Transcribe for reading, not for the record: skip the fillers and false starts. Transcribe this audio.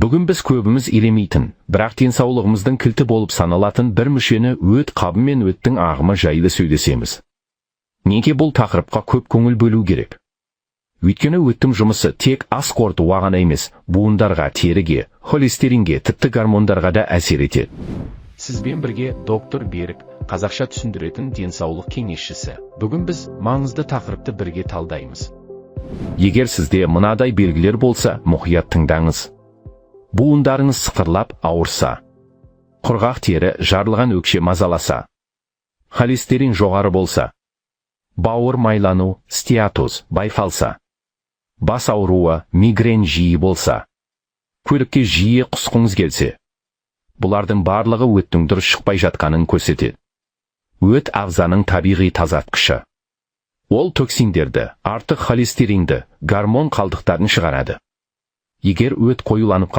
Бүгін біз көбіміз елемейтін, бірақ денсаулығымыздың кілті болып саналатын бір мүшені өт қабы мен өттің ағымы жайлы сөйлесеміз. Неге бұл тақырыпқа көп көңіл бөлу керек? Өйткені өттің жұмысы тек ас қорытуға ғана емес, буындарға, теріге, холестеринге, тіпті гормондарға да әсер етеді. Сізбен бірге доктор Берік, қазақша түсіндіретін денсаулық кеңесшісі. Бүгін біз маңызды тақырыпты бірге талдаймыз. Егер сізде мынадай белгілер болса, мұқият тыңдаңыз. Буындарыңыз сықырлап ауырса, құрғақ тері, жарылған өкше мазаласа, холестерин жоғары болса, бауыр майлану, стеатоз байқалса, бас ауруы, мигрен жиі болса, көлікке жиі құсқыңыз келсе, бұлардың барлығы өттің дұрыс шықпай жатқанын көрсетеді. Өт ағзаның табиғи тазартқышы. Ол токсиндерді, артық холестеринді, гормон қалдықтарын шығарады. Егер өт қоюланып